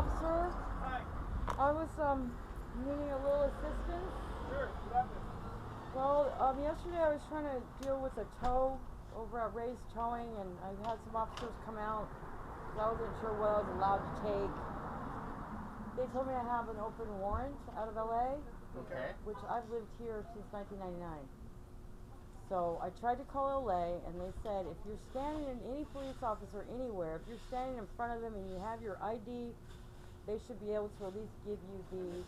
officer. Hi. I was needing a little assistance. Sure, what happened? Well, yesterday I was trying to deal with a tow over at Ray's Towing, and I had some officers come out because I wasn't sure what I was allowed to take. They told me I have an open warrant out of LA, Okay. which I've lived here since 1999. So I tried to call LA, and they said if you're standing in any police officer anywhere, if you're standing in front of them and you have your ID, they should be able to at least give you the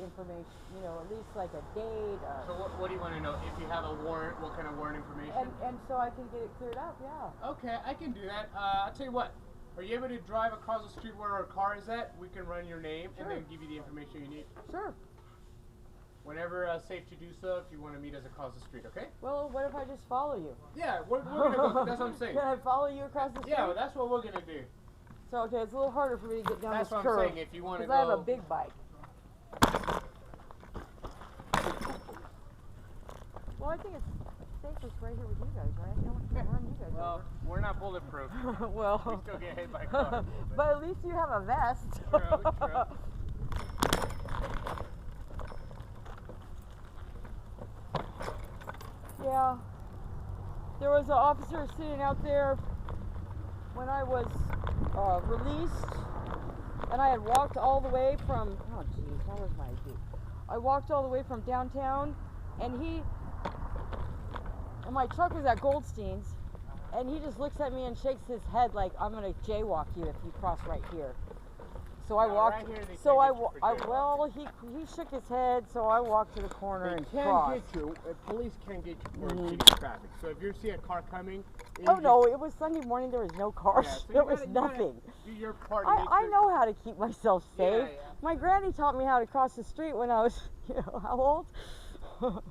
information, you know, at least like a date. So what do you want to know? If you have a warrant, what kind of warrant information? And so I can get it cleared up, yeah. Okay, I can do that. I'll tell you what. Are you able to drive across the street where our car is at? We can run your name and then give you the information you need. Sure. Whenever safe to do so, if you want to meet us across the street, okay? Well, what if I just follow you? Yeah, we're gonna go. That's what I'm saying. Can I follow you across the street? Yeah, well, that's what we're gonna do. So, okay, it's a little harder for me to get down That's this what curve. I'm saying. If you want to go. Because I have a big bike. Well, I think it's safest right here with you guys, right? I don't want to run you guys Well, we're not bulletproof. well, we still get hit by cars. but at least you have a vest. True. Yeah. There was an officer sitting out there when I was released, and I had walked all the way from, oh geez, how was my ID? I walked all the way from downtown, and my truck was at Goldstein's, and he just looks at me and shakes his head like, I'm going to jaywalk you if you cross right here. So I walked, right here well, he shook his head, so I walked to the corner and crossed. Police can't get you for impeding traffic. So if you see a car coming... Oh no, it was Sunday morning, there was no cars, yeah, so there was nothing. Do your part. I know how to keep myself safe. Yeah. My granny taught me how to cross the street when I was, you know, how old? So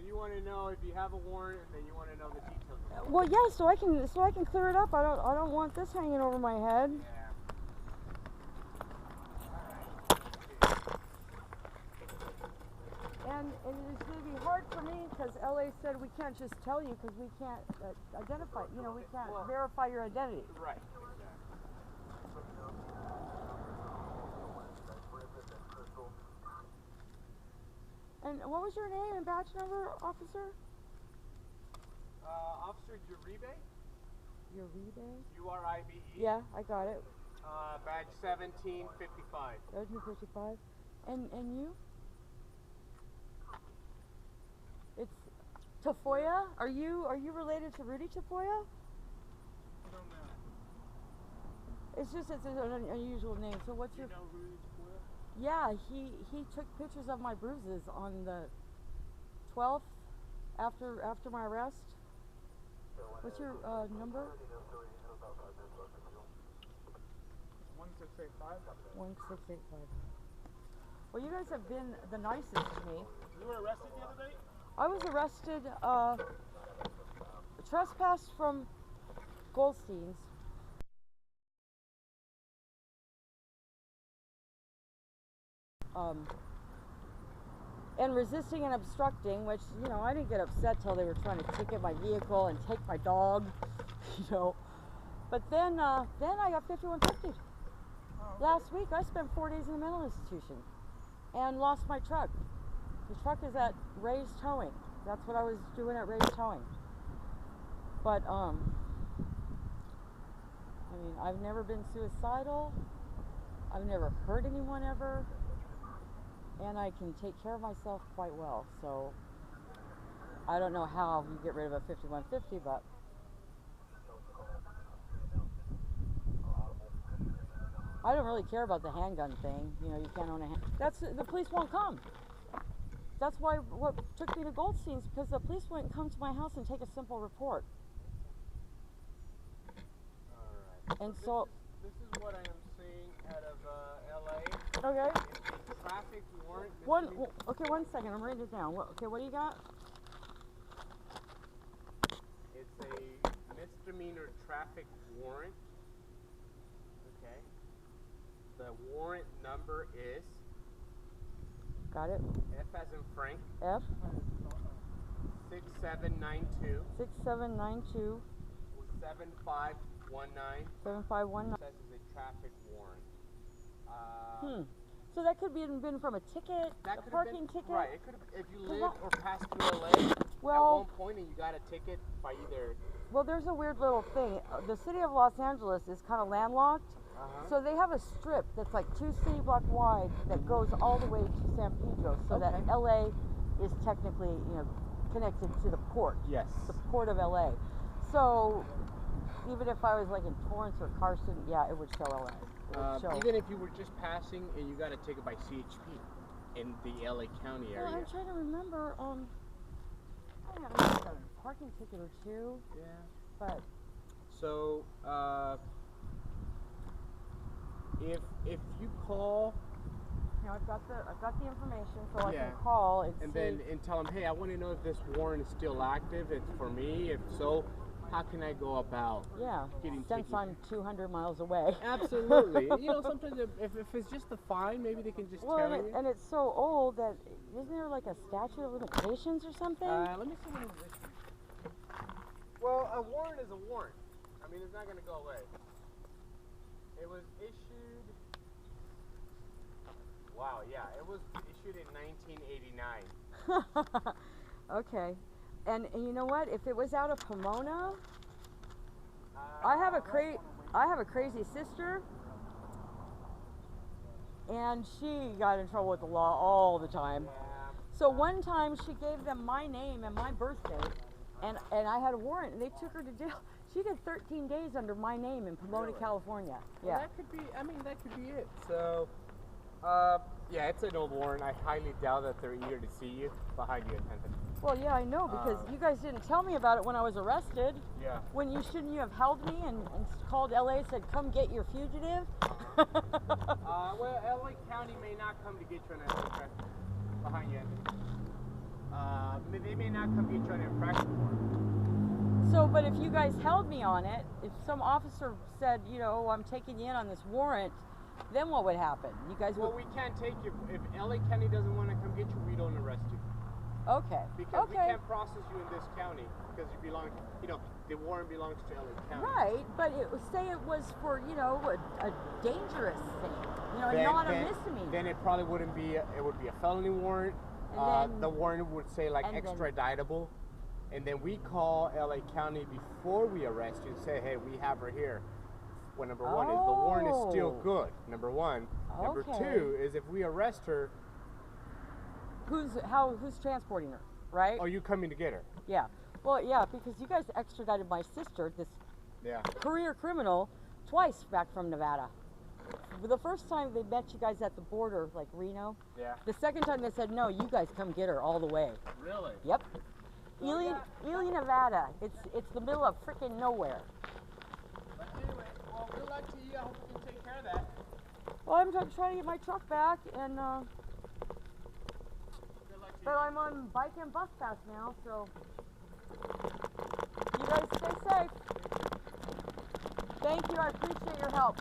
you want to know if you have a warrant, and then you want to know the details. Well, yeah, so I can clear it up. I don't want this hanging over my head. And it's going to be hard for me because LA said we can't just tell you because we can't identify, you know, we can't verify your identity. Right. And what was your name and badge number, officer? Officer Uribe. Uribe? U-R-I-B-E. Yeah, I got it. Badge 1755. 1755. And you? It's Tafoya? Are you related to Rudy Tafoya? I don't know. It's just it's an unusual name. So what's your? You know Rudy Tafoya? Yeah, he took pictures of my bruises on the 12th after my arrest. What's your number? 1685. 1685. Well, you guys have been the nicest to me. You were arrested the other day? I was arrested, trespassed from Goldstein's. And resisting and obstructing, which, you know, I didn't get upset till they were trying to ticket my vehicle and take my dog, you know. But then I got 5150. Last week I spent 4 days in a mental institution and lost my truck. The truck is at Ray's Towing. That's what I was doing at Ray's Towing. But I mean, I've never been suicidal. I've never hurt anyone ever. And I can take care of myself quite well. So I don't know how you get rid of a 5150, but I don't really care about the handgun thing. You know, you can't own a handgun. The police won't come. That's why what took me to Goldstein's, because the police wouldn't come to my house and take a simple report. Alright. And so this is what I am seeing out of LA. okay. It's a traffic warrant. Okay, 1 second. I'm writing it down. What do you got? It's a misdemeanor traffic warrant. Okay. The warrant number is. Got it. F as in Frank. F. 6792. 6792. 7519. 7519. Says it's a traffic warrant. So that could be been from a ticket, That a could parking have been, ticket. Right. It could have, if you live or pass through LA Well, at one point and you got a ticket by either. well, there's a weird little thing. The city of Los Angeles is kind of landlocked, so they have a strip that's like 2 city block wide that goes all the way to San Pedro, so that LA is technically, connected to the port. Yes. The port of LA. So even if I was like in Torrance or Carson, yeah, it would show LA. It would show. Even if you were just passing and you got a ticket by CHP in the LA County area. Well, I'm trying to remember. I have got a parking ticket or two. Yeah. But so if you call. I've got the information, so I can call and see. And tell them, hey, I want to know if this warrant is still active. It's for me. If so, how can I go about getting since tickets? I'm 200 miles away. Absolutely. Sometimes if it's just a fine, maybe they can just tell you. And it's so old that isn't there like a statute of limitations or something? Let me see when it was issued. Well, a warrant is a warrant. I mean, it's not going to go away. It was issued. Wow, yeah, it was issued in 1989. Okay, and you know what? If it was out of Pomona, I have a crazy sister, and she got in trouble with the law all the time. So one time she gave them my name and my birthday, and I had a warrant, and they took her to jail. She did 13 days under my name in Pomona, California. Well, Yeah. that could be. I mean, that could be it. So. Yeah, it's an old warrant. I highly doubt that they're eager to see you behind you attendant. Well, yeah, I know, because you guys didn't tell me about it when I was arrested. Yeah. When shouldn't you have held me and called LA and said, come get your fugitive? Well, LA County may not come to get you on an infraction behind you. They may not come get you on an infraction warrant. So, but if you guys held me on it, if some officer said, I'm taking you in on this warrant, then what would happen? You guys would... Well, we can't take you. If LA County doesn't want to come get you, we don't arrest you. Okay. Because we can't process you in this county because you belong, the warrant belongs to LA County. Right, but say it was for, a dangerous thing, not a misdemeanor. Then it probably wouldn't be, it would be a felony warrant. The warrant would say like extraditable. And then we call LA County before we arrest you and say, hey, we have her here. Well, number one is the warrant is still good. Number one. Number two is if we arrest her. Who's transporting her, right? Oh, you coming to get her? Yeah. Well, yeah, because you guys extradited my sister, this career criminal, twice back from Nevada. The first time they met you guys at the border, like Reno. Yeah. The second time they said, no, you guys come get her all the way. Really? Yep. Ely, Nevada. It's the middle of freaking nowhere. But anyway, well, good luck to you. I hope you can take care of that. Well, I'm trying to get my truck back, and but I'm on bike and bus pass now, so you guys stay safe. Thank you. I appreciate your help.